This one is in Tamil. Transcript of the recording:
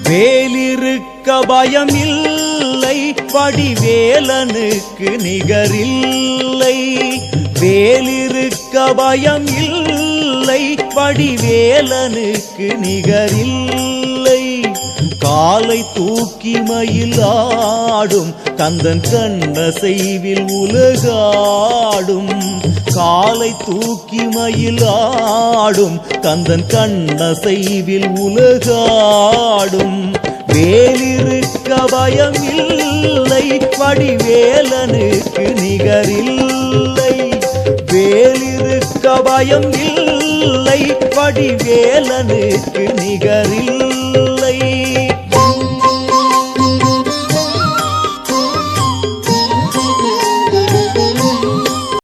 வேலிருக்க பயமில்லை வடிவேலனுக்கு நிகரில்லை. வேலிருக்க பயமில்லை வடிவேலனுக்கு நிகரில்லை. காலை தூக்கி மயிலாடும் கந்தன் கண்ணசைவில் உலகாடும். காலை தூக்கி மயிலாடும் கந்தன் கண்ணசைவில் உலகாடும். வேலிருக்க பயமில்லை வடிவேலனுக்கு நிகரில்லை. வேலிருக்க பயமில்லை வடிவேலனுக்கு நிகரில்லை.